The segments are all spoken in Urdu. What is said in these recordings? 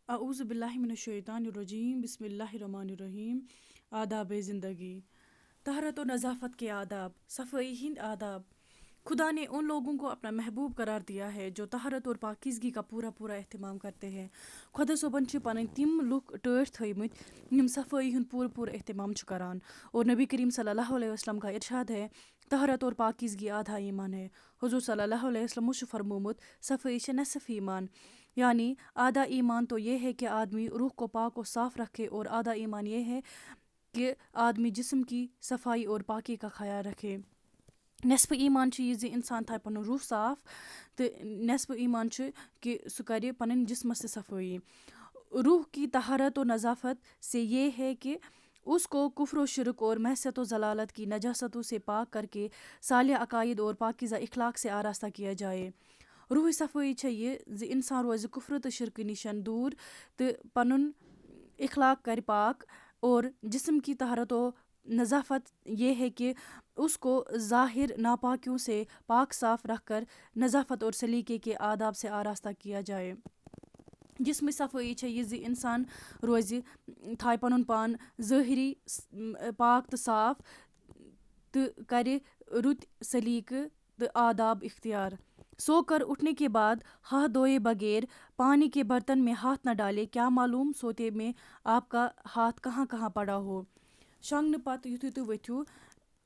اعوذ باللہ من الشیطان الرجیم، بسم اللہ الرحمن الرحیم۔ آداب زندگی، طہارت و نظافت کے آداب، صفائی ہند آداب۔ خدا نے ان لوگوں کو اپنا محبوب قرار دیا ہے جو طہارت اور پاکیزگی کا پورا اہتمام کرتے ہیں۔ خدا صٲبن چھِ پنٕنۍ تِم لُکھ ٹٲٹھۍ تھٲیمٕتۍ یِم صفٲیی ہُنٛد پوٗرٕ اہتمام چھِ کران، اور نبی کریم صلی اللہ علیہ وسلم کا ارشاد ہے، طہارت اور پاکیزگی آدھا ایمان ہے۔ حضور صلی اللہ علیہ وسلم چھُ فرمومُت، صفائی چھِ نصف ایمان، یعنی آدھا ایمان تو یہ ہے کہ آدمی روح کو پاک و صاف رکھے، اور آدھا ایمان یہ ہے کہ آدمی جسم کی صفائی اور پاکی کا خیال رکھے۔ نصف ایمان چھُ یہِ زِ اِنسان تھاوِ پَنُن روح صاف، تہٕ نصف ایمان چھُ کہ سُہ کرِ پنٕنۍ جسمس سے صفٲیی۔ روح کی طہارت و نظافت سے یہ ہے کہ اس کو کفر و شرک اور معصیت و ضلالت کی نجاستوں سے پاک کر کے صالح عقائد اور پاکیزہ اخلاق سے آراستہ کیا جائے۔ روحی صفٲیی چھےٚ یہِ زِ اِنسان روزِ کفر تہٕ شرکہٕ نِشن دوٗر تہٕ پنُن اخلاق کرِ پاک، اور جسم کی طہارت و نظافت یہ ہے کہ اس کو ظاہر ناپاکیوں سے پاک صاف رکھ کر نظافت اور سلیقے کے آداب سے آراستہ کیا جائے۔ جسمٕچ صفٲیی چھےٚ یہِ زِ اِنسان روزِ تھاوِ پنُن پان ظٲہری پاک تہٕ صاف، تہٕ کرِ رُت سلیقہٕ تہٕ آداب اختیار۔ سو کر اٹھنے کے بعد ہاتھ دھوئے بغیر پانی کے برتن میں ہاتھ نہ ڈالے، کیا معلوم سوتے میں آپ کا ہاتھ کہاں کہاں پڑا ہو۔ شۄنٛگنہٕ پتہٕ یُتھُے تُہۍ ؤتھِو،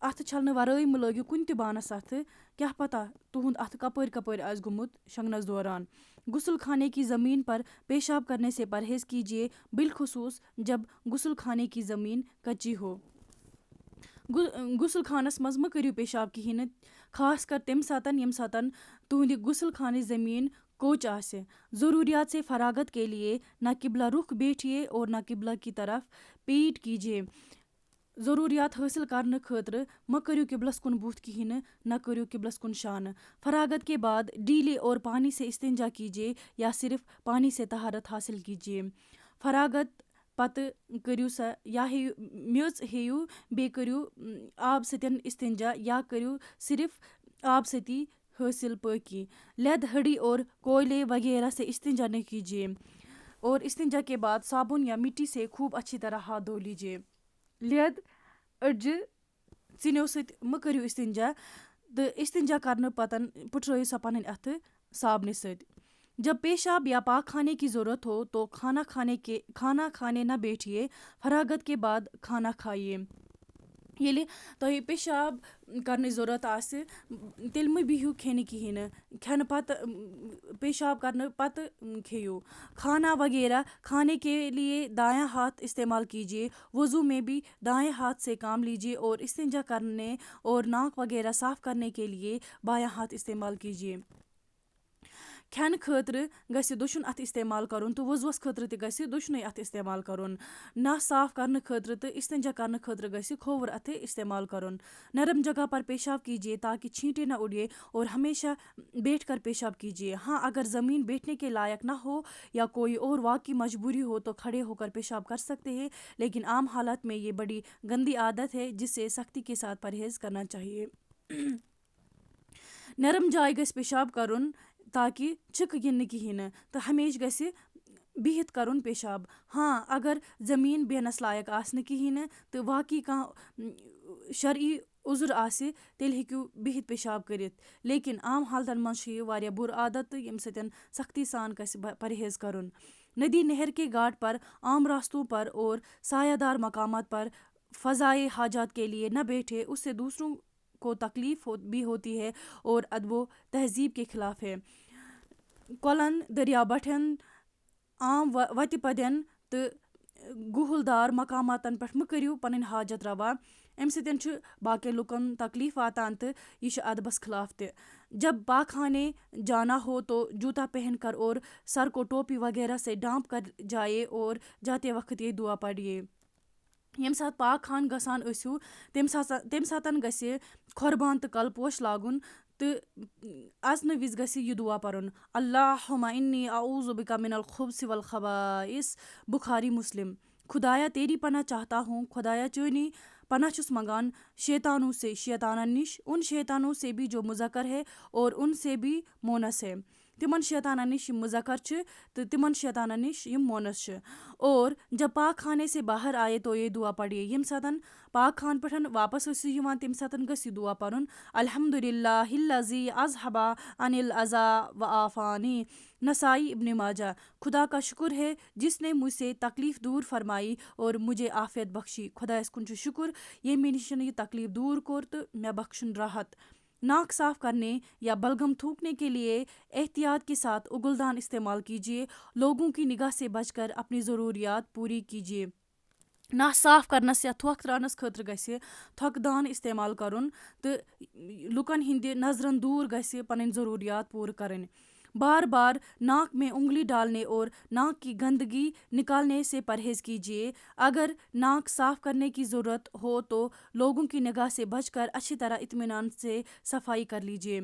اَتھٕ چھلنہٕ ورٲے مہٕ لٲگِو کُنہِ تہِ بانس اَتھٕ، کیٛاہ پتہ تُہُنٛد اَتھٕ کپٲرۍ کپٲرۍ آسہِ گوٚمُت شۄنٛگنس دوران۔ غسل خانے کی زمین پر پیشاب کرنے سے پرہیز کیجیے، بالخصوص جب غسل خانے کی زمین کچی ہو۔ غسل خانس منٛز مہٕ کٔرِو پیشاب کِہیٖنۍ نہٕ، خاص کر تَمہِ ساتہٕ ییٚمہِ ساتہٕ تُہنٛدِ غسل خانٕچ زمین کوچ آسہِ۔ ضروریات سے فراغت کے لیے نہ قبلہ رخ بیٹھیے اور نہ قبلہ کی طرف پیٹ کیجیے۔ ضروریات حٲصِل کرنہٕ خٲطرٕ مہ کٔرِو قبلس کُن بُتھ کِہیٖنۍ نہٕ، نہ کٔرِو قبلس کُن شانہٕ۔ فراغت کے بعد ڈیلے اور پانی سے استنجا کیجیے یا صرف پانی سے طہارت حاصل کیجیے۔ فراغت پتہٕ کٔرِو سا یا ہیٚیِو میٚژ ہیٚیِو، بیٚیہِ کٔرِو آب سۭتۍ استنجا یا کٔرِو صرف آب سۭتی حٲصل پٲکی۔ لید ہڈی اور کوئلے وغیرہ سے استنجا نہ کیجیے، اور استنجا کے بعد صابن یا مٹی سے خوب اچھی طرح ہاتھ دھو لیجیے۔ لید أڈجہِ ژِنیو سۭتۍ مہٕ کٔرِو استنجا، تہٕ استنجا کرنہٕ پتہٕ پٕٹھرٲیِو سا پنٕنۍ اَتھٕ صابنہِ سۭتۍ۔ جب پیشاب یا پاک خانے کی ضرورت ہو تو کھانا کھانے نہ بیٹھیے، فراغت کے بعد کھانا کھائیے۔ ییٚلہِ تۄہہِ پیشاب کرنٕچ ضروٗرت آسہِ تیٚلہِ مہٕ بِہِو کھٮ۪نہِ کِہیٖنۍ نہٕ، کھٮ۪نہٕ پتہٕ پیشاب کرنہٕ پتہٕ کھیٚیِو۔ کھانا وغیرہ کھانے کے لیے دایاں ہاتھ استعمال کیجیے، وضو میں بھی دائیں ہاتھ سے کام لیجیے، اور استنجا کرنے اور ناک وغیرہ صاف کرنے کے لیے بایاں ہاتھ استعمال کیجیے۔ کھٮ۪نہٕ خٲطرٕ گژھِ دۄشوٕنۍ اَتھٕ استعمال کرُن، تہٕ وضوٗوَس خٲطرٕ تہِ گژھِ دۄشنٕے اَتھٕ استعمال کرُن۔ نَس صاف کرنہٕ خٲطرٕ تہٕ استنجا کرنہٕ خٲطرٕ گژھِ کھووُر اَتھٕ استعمال کرُن۔ نرم جگہ پر پیشاب کیجیے تاکہ چھینٹے نہ اڑے، اور ہمیشہ بیٹھ کر پیشاب کیجیے۔ ہاں، اگر زمین بیٹھنے کے لائق نہ ہو یا کوئی اور واقعی مجبوری ہو تو کھڑے ہو کر پیشاب کر سکتے ہیں، لیکن عام حالات میں یہ بڑی گندی عادت ہے جس سے سختی کے ساتھ پرہیز کرنا چاہیے۔ نرم جایہِ گژھِ پیشاب کرُن تاکہ چھِکہٕ یِن نہٕ کِہیٖنۍ نہٕ، تہٕ ہمیشہ گژھِ بِہِتھ کرُن پیشاب۔ ہاں، اگر زمین بیٚہنس لایق آسہِ نہٕ کِہیٖنۍ نہٕ تہٕ واقعی کانٛہہ شرعی عذر آسہِ تیٚلہِ ہیٚکِو بِہِتھ پیشاب کٔرِتھ، لیکن عام حالتن منٛز چھُ یہِ واریاہ بُرٕ عادت تہٕ ییٚمہِ سۭتۍ سختی سان گژھِ پرہیز کرُن۔ ندی نہر کے گھاٹ پر، عام راستوں پر اور سایہ دار مقامات پر فضائے حاجات کے لیے نہ بیٹھے، اس سے دوسروں کو تکلیف بھی ہوتی ہے اور ادب و تہذیب کے خلاف ہے۔ کۄلن، دریا بٹھٮ۪ن، عام وتہِ پدٮ۪ن تہٕ گُہل دار مقاماتن پٮ۪ٹھ مہٕ کٔرِو پنٕنۍ حاجت روا، اَمہِ سۭتۍ چھُ باقین لُکن تکلیف واتان تہٕ یہِ چھُ ادبس خلاف تہِ۔ جب پاخانے جانا ہو تو جوتا پہن کر اور سر کو ٹوپی وغیرہ سے ڈھانپ کر جائیے، اور جاتے وقت یہ دعا پڑھیے۔ ییٚمہِ ساتہٕ پاک خانہ گژھان ٲسِو تَمہِ ساتہٕ گژھِ کھۄربان تہٕ کلہٕ پوش لاگُن، تہٕ اژنہٕ وِزِ گژھِ یہِ دعا پرُن: اللہم انی اعوذ بک من الخبث والخبائث، بخاری مسلم۔ خدایا تیری پناہ چاہتا ہوں، خدایا چٲنی پناہ چھُس منگان شیطانوں سے، شیطانن نش، ان شیطانوں سے بھی جو مذکر ہے اور ان سے بھی مونس ہے۔ تمن شیطانن نش مذکر چھِ تو تمن شیطانن نش مونس چھِ. اور جب پاک خانے سے باہر آئے تو یہ دعا پڑھیے. ییٚمہِ ساتہٕ پاک خان پٮ۪ٹھ واپس ٲسِو یِوان تمہِ ساتہٕ گٔژھ یہِ دعا پَرُن. الحمد للہ الذی اذہب عن العزا وعافانی. نسائی ابن ماجہ. خدا کا شکر ہے جس نے مجھ سے تکلیف دور فرمائی اور مجھے عافیت بخشی. خدایَس کُن چھُ شکر ییٚمۍ مےٚ نِش یہِ تکلیف دور کوٚر تہٕ مےٚ بخشُن راحت. ناک صاف کرنے یا بلغم تھوکنے کے لیے احتیاط کے ساتھ اگلدان استعمال کیجیے. لوگوں کی نگاہ سے بچ کر اپنی ضروریات پوری کیجیے. ناک صاف کرنس یا تھۄکھ ترٛاونس خٲطرٕ گژھِ تھۄکہٕ دان استعمال کرُن تہٕ لُکن ہِنٛدِ نظرن دوٗر گژھِ پنٕنۍ ضروٗریات پوٗرٕ کرٕنۍ. بار بار ناک میں انگلی ڈالنے اور ناک کی گندگی نکالنے سے پرہیز کیجیے. اگر ناک صاف کرنے کی ضرورت ہو تو لوگوں کی نگاہ سے بچ کر اچھی طرح اطمینان سے صفائی کر لیجیے.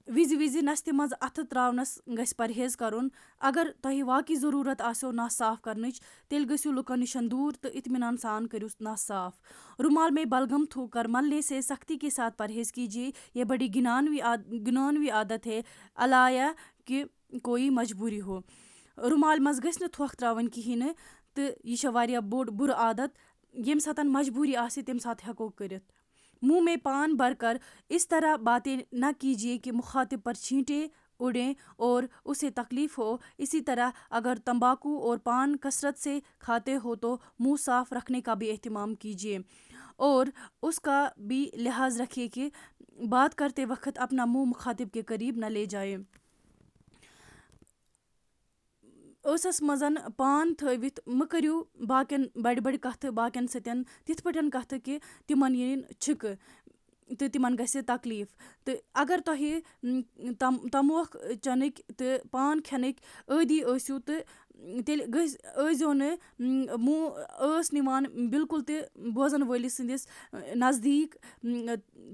وِزِ نستہِ منٛز اَتھٕ ترٛاونس گژھِ پرہیز کرُن. اگر تۄہہِ واقعی ضروٗرت آسیو نس صاف کرنٕچ تیٚلہِ گٔژھِو لُکن نِشن دوٗر تہٕ اطمینان سان کٔرِو نس صاف. رومال میں بلغم تھوک کر ملنے سے سختی کے ساتھ پرہیز کیجیے. یہ بڑی گناوی عادت ہے علایا کہ کوئی مجبوری ہو. رومال منٛز گٔژھۍ نہٕ تھۄکھ ترٛاوٕنۍ کِہیٖنۍ نہٕ تہٕ یہِ چھےٚ واریاہ بوٚڑ بُرٕ عادت. ییٚمہِ ساتہٕ مجبوٗری آسہِ تَمہِ ساتہٕ ہٮ۪کو کٔرِتھ. منہ میں پان بھر کر اس طرح باتیں نہ کیجیے کہ مخاطب پر چھینٹے اڑیں اور اسے تکلیف ہو. اسی طرح اگر تمباکو اور پان کثرت سے کھاتے ہو تو منہ صاف رکھنے کا بھی اہتمام کیجیے اور اس کا بھی لحاظ رکھیے کہ بات کرتے وقت اپنا منہ مخاطب کے قریب نہ لے جائے. ٲسس منٛز پان تھٲوِتھ مہٕ کٔرِو باقین بڑِ بڑِ کتھٕ باقین سۭتۍ تِتھ پٲٹھۍ کتھٕ کہِ تِمن یِن چھِکہٕ تہٕ تِمن گژھِ تکلیف. تہٕ اگر تۄہہِ تموکھ چٮ۪نٕکۍ تہٕ پان کھٮ۪نٕکۍ عٲدی ٲسِو تہٕ تیٚلہِ ٲسۍزیو نہٕ ٲس نِوان بالکل تہِ بوزن وٲلِس سٕنٛدِس نزدیٖک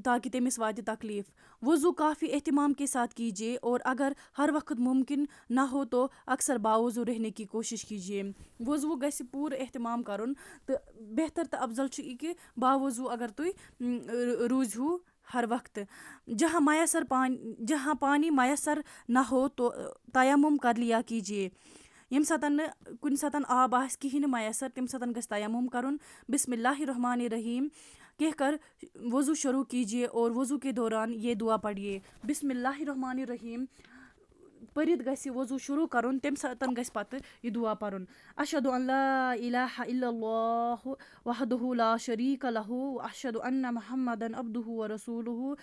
تاکہِ تٔمِس واتہِ تکلیف. وضو کافی اہتمام کے ساتھ کیجیے اور اگر ہر وقت ممکن نہ ہو تو اکثر باوضو رہنے کی کوشش کیجیے. وضو گژھِ پوٗرٕ اہتمام کرُن تہٕ بہتر تہٕ افضل چھُ یہِ کہِ باوضو اگر تُہۍ روٗزِو ہر وقتہٕ. جہاں پانی میسر نہ ہو تو تیمم کر لیا کیجیے. ییٚمہِ ساتہٕ نہٕ کُنہِ ساتہٕ آب آسہِ کِہیٖنۍ نہٕ میسر تَمہِ ساتہٕ گژھِ تیمم کرُن. بسم اللہ الرحمن الرحیم کہہ کر وضو شروع کیجیے اور وضو کے دوران یہ دعا پڑھیے. بسم اللہ الرحمن الرحیم پٔرِتھ گژھِ وضو شروع کرُن. تَمہِ ساتہٕ گژھِ پتہٕ یہِ دعا پرُن. اشہدُ ان لا الہ الا اللہ وحدہ لا شریک لہ واشہدُ ان محمدًا عبدہ ورسولہ.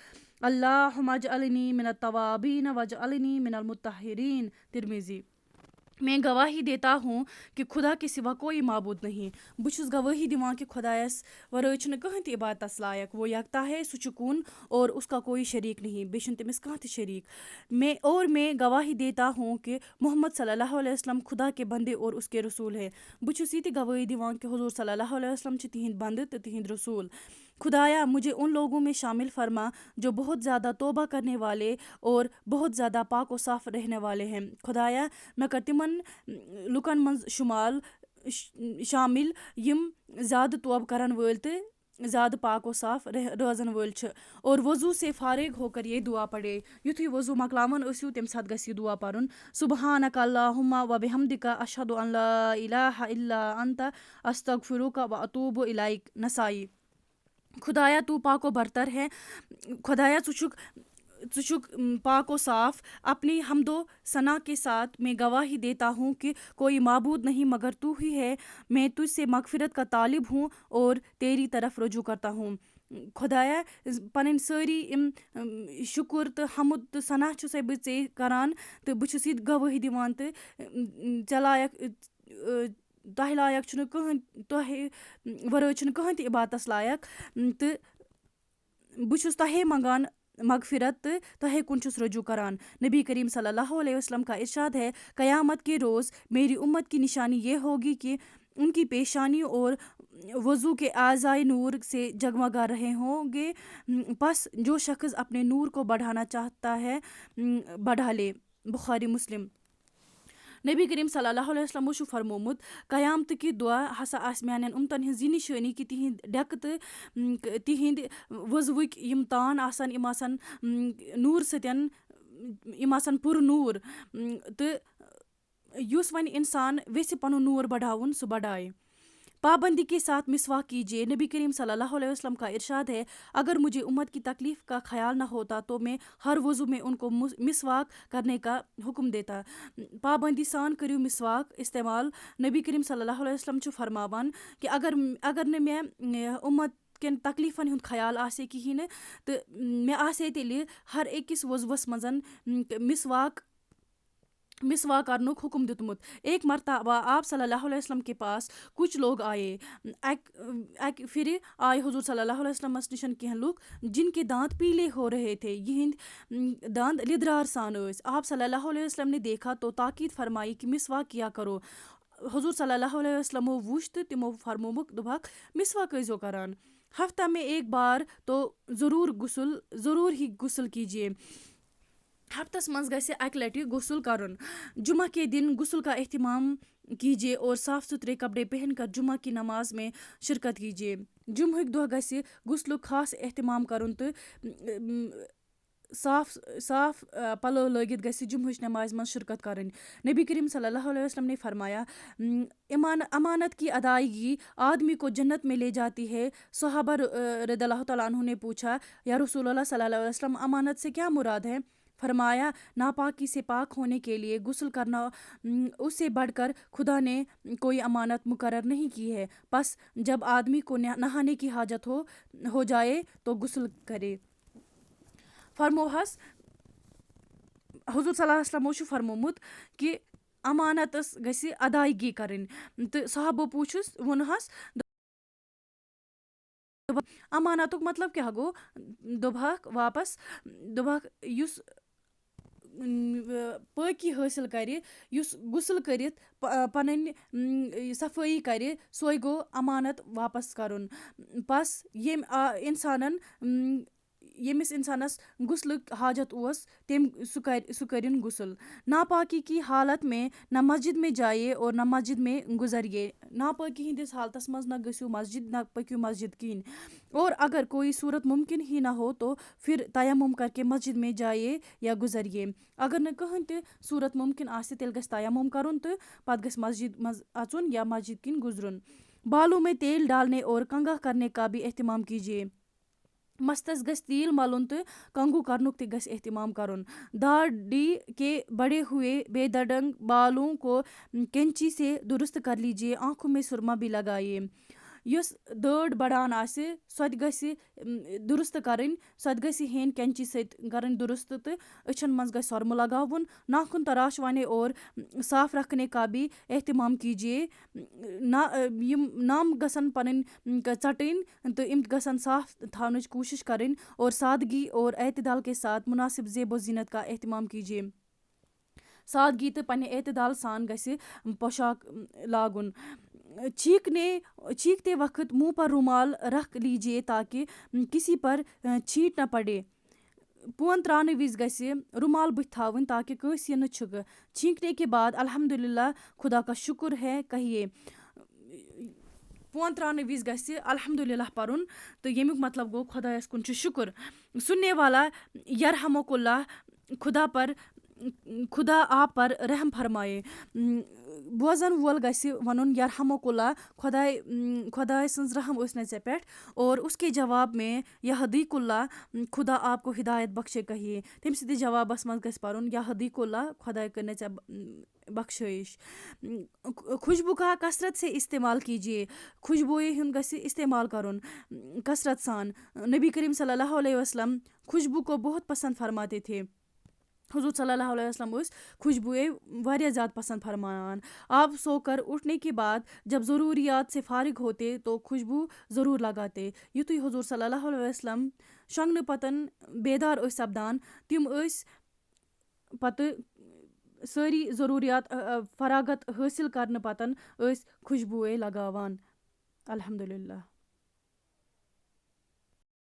اللہم اجعلنی من التوابین واجعلنی من المطہرین. ترمذی. میں گواہی دیتا ہوں کہ خدا کے سوا کوئی معبود نہیں. بہٕ چھُس گوٲہی دِوان کہ خدایس ورٲے چھُنہٕ کٕہٕنۍ تہِ عبادتس لایق. وہ یکتا ہے سُہ چھُ کُن اور اس کا کوئی شریک نہیں. بیٚیہِ چھُنہٕ تٔمِس کانٛہہ تہِ شریک. میں گواہی دیتا ہوں کہ محمد صلی اللہ علیہ وسلم خدا کے بندے اور اس کے رسول ہے. بہٕ چھُس یہِ تہِ گوٲہی دِوان کہ حضور صلی اللہ علیہ وسلم چھِ تِہنٛدۍ بندٕ تہٕ تِہنٛدۍ رسول. خدایا مجھے ان لوگوں میں شامل فرما جو بہت زیادہ توبہ کرنے والے اور بہت زیادہ پاک و صاف رہنے والے ہیں. خدایا مےٚ کر تِمن لُکن منٛز شامل یِم زیادٕ توبہٕ کرن وٲلۍ تہٕ زیادٕ پاک و صاف روزن وٲلۍ چھِ. اور وضو سے فارغ ہو کر یہ دعا پڑے. یُتھُے وضو مۄکلاوان ٲسِو تَمہِ ساتہٕ گژھِ یہِ دعا پرُن. سبحانک اللہم وبحمدک اشہدُ ان لا الہ الا انت استغفرک واتوب الیک. نسائی. خدایا تو پاک و برتر ہے. خدایا ژٕ چھُکھ پاک و صاف. اپنی حمد و ثنا کے ساتھ میں گواہی دیتا ہوں کہ کوئی معبود نہیں مگر تو ہی ہے. میں تجھ سے مغفرت کا طالب ہوں اور تیری طرف رجوع کرتا ہوں. خدایا پنٕنۍ سٲری یِم شُکُر تہٕ حمد تہٕ ثنا چھُسَے بہٕ ژےٚ کران تہٕ بہٕ چھُس یہِ تہِ گوٲہی دِوان تہٕ ژےٚ لایق تۄہہِ لایق چھُنہٕ کٕہٕنۍ تۄہہِ ورٲے چھُنہٕ کٕہٕنۍ تہِ عبادتس لایق تہٕ بہٕ چھُس تۄہے منٛگان مغفرت تہٕ تۄہے کُن چھُس رجوع کران. نبی کریم صلی اللہ علیہ وسلم کا ارشاد ہے قیامت کے روز میری امت کی نشانی یہ ہوگی کہ ان کی پیشانی اور وضو کے اعضائے نور سے جگمگا رہے ہوں گے. پس جو شخص اپنے نور کو بڑھانا چاہتا ہے بڑھا لے. بخاری مسلم. نبی کریم صلی اللہ علیہ وسلمو چھُ فرمومُت قیامتٕکہِ دۄہ ہسا آسہِ میانٮ۪ن اُمتن ہِنٛز یہِ نِشٲنی کہِ تِہنٛدۍ ڈٮ۪کہٕ تہٕ تِہنٛدۍ وضوٕکۍ یِم تان آسن یِم آسن نوٗر سۭتۍ یِم آسَن پُر نوٗر تہٕ یُس وۄنۍ اِنسان ویٚژھِ پَنُن نوٗر بڑھاوُن سُہ بڑھایہِ. پابندی کے ساتھ مسواک کیجیے. نبی کریم صلی اللہ علیہ وسلم کا ارشاد ہے اگر مجھے امت کی تکلیف کا خیال نہ ہوتا تو میں ہر وضو میں ان کو مسواک کرنے کا حکم دیتا. پابندی سان کٔرِو مسواک استعمال. نبی کریم صلی اللہ علیہ وسلم چھُ فرماوان کہِ اگر نہٕ مےٚ اُمت کٮ۪ن تکلیٖفَن ہُنٛد خیال آسہِ ہے کِہیٖنۍ نہٕ تہٕ مےٚ آسہِ ہے تیٚلہِ ہر أکِس وضوَس منٛز مسواک کرنُک حکم دیُتمُت. ایک مرتبہ آپ صلی اللہ علیہ وسلم کے پاس کچھ لوگ آئے. اکہِ پھرِ آے حضور صلی اللہ علیہ وسلمس نِش کینٛہہ لُکھ جن کے دانت پیلے ہو رہے تھے. یِہٕنٛدۍ دند لدرار سان ٲسۍ. آپ صلی اللہ علیہ وسلم نے دیکھا تو تاکید فرمائی کہ مسواک کیا کرو. حضور صلی اللہ علیہ وسلمو وُچھ تہٕ تِمو فرمووُکھ دوٚپہکھ مسواک ٲسۍزیو کران. ہفتہ میں ایک بار تو ضرور ہی غسل کیجیے. ہفتس منٛز گژھِ اکہِ لٹہِ غسل کرُن. جمعہ کے دن غسل کا اہتمام کیجیے اور صاف ستھرے کپڑے پہن کر جمعہ کی نماز میں شرکت کیجیے. جمعہٕکۍ دۄہ گژھِ غسلُک خاص اہتمام کرُن تہٕ صاف پلو لٲگِتھ گژھِ جمعہٕچ نمازِ منٛز شرکت کرٕنۍ. نبی کریم صلی اللہ علیہ وسلم نے فرمایا امانت کی ادائیگی آدمی کو جنت میں لے جاتی ہے. صحابہ رضی اللہ تعالیٰ عنہ نے پوچھا یا رسول اللہ صلی اللہ علیہ وسلم امانت سے کیا مراد ہے؟ فرمایا ناپاکی سے پاک ہونے کے لیے غسل کرنا. اس سے بڑھ کر خدا نے کوئی امانت مقرر نہیں کی ہے. بس جب آدمی کو نہانے کی حاجت ہو جائے تو غسل کرے. فرموہس حضور صلی اللہ علیہ وسلمو چھُ فرمومُت کہِ امانتس گژھِ ادائیگی کرٕنۍ تہٕ صحابو پوٗچھُس ووٚنہس امانتُک مطلب کیٛاہ گوٚو؟ دوٚپہکھ واپس دوٚپہکھ یُس پٲقی حٲصِل کرِ یُس غسل کٔرِتھ پنٕنۍ صفٲیی کرِ سوے گوٚو امانت واپس کرُن. بس ییٚمِس انسانس غسلُک حاجت اوس سُہ کٔرِن غسل. ناپاکی کی حالت میں نہ مسجد میں جائیے اور نہ مسجد میں گزریے. ناپٲکی ہِنٛدِس حالتس منٛز نہ گٔژھِو مسجد نہ پٔکِو مسجد کِہیٖنۍ. اور اگر کوئی صورت ممکن ہی نہ ہو تو پھر تیمم کر کے مسجد میں جائیے یا گزریے. اگر نہٕ کٕہٕنۍ تہِ صورت ممکن آسہِ تیٚلہِ گژھِ تیمم کرُن تہٕ پتہٕ گژھِ مسجد منٛز اژُن یا مسجد کِنۍ گزرُن. بالوں میں تیل ڈالنے اور کنگھا کرنے کا بھی اہتمام کیجیے. مستس گژھِ تیل ملُن تہٕ کنگھو کرنُک تہِ گژھِ اہتمام کرُن. داڑھی کے بڑے ہوئے بے دڑنگ بالوں کو کینچی سے درست کر لیجیے. آنکھوں میں سرما بھی لگائیے. یۄس دٲڑ بڑان آسہِ سۄ تہِ گژھِ درست کرٕنۍ. سۄ تہِ گژھِ ہیٚنۍ کینچی سۭتۍ کرٕنۍ درست تہٕ أچھن منٛز گژھِ سۄرمہٕ لگاوُن. ناخن تراشوانے اور صاف رکھنے کا بھی اہتمام کیجیے. یِم نم گژھن پنٕنۍ ژٹٕنۍ تہٕ یِم گژھن صاف تھاونٕچ کوٗشش کرٕنۍ اور سادگی اور اعتدال کے ساتھ مناسب زیب و زینت کا اہتمام کیجیے. سادگی تہٕ پننہِ اعتدال سان گژھِ پوشاک لاگُن. چھینکتے وقت منہ پر رومال رکھ لیجیے تاکہ کسی پر چھینٹ نہ پڑے. پون تراونہٕ وِزِ گژھِ رومال بٕتھِ تھاوٕنۍ تاکہ کٲنٛسہِ یی نہٕ چھُکہٕ. چھینکنے کے بعد الحمدللہ خدا کا شکر ہے کہیے. پون تراونہٕ وِزِ گژھِ الحمدللہ پرُن تہٕ ییٚمیُک مطلب گوٚو خۄدایس کُن چھُ شُکُر. سُننے والا یرحمک اللہ خدا آپ پر رحم فرمائے. بوزن وول گژھِ وَنُن یرحمک اللہ خداے سٕنٛز رحم ٲسۍ نَے ژےٚ پٮ۪ٹھ اور اس کے جواب میں یہدیک اللہ خدا آپ کو ہدایت بخشے کہیے. تٔمۍ سٕنٛدِس جوابس منٛز گژھِ پرُن یہدیک اللہ خداے کٔرنَے ژےٚ بخشٲیِش. خوشبو کا کثرت سے استعمال کیجیے. خوشبوئے ہُنٛد گژھِ استعمال کرُن کثرت سان. نبی کریم صلی اللہ علیہ وسلم خوشبو کو بہت پسند فرماتے تھے. حضور صلی اللہ علیہ وسلم ٲسۍ خوشبوئے واریاہ زیادٕ پسند فرماوان. آپ سو کر اٹھنے کے بعد جب ضروریات سے فارغ ہوتے تو خوشبو ضرور لگاتے. یُتھُے حضور صلی اللہ علیہ وسلم شۄنٛگنہٕ پتن بیدار ٲسۍ سپدان تِم ٲسۍ پتہٕ سٲری ضروٗریات فراغت حٲصِل کرنہٕ پتن ٲسۍ خوشبوئے لگاوان. الحمدللہ.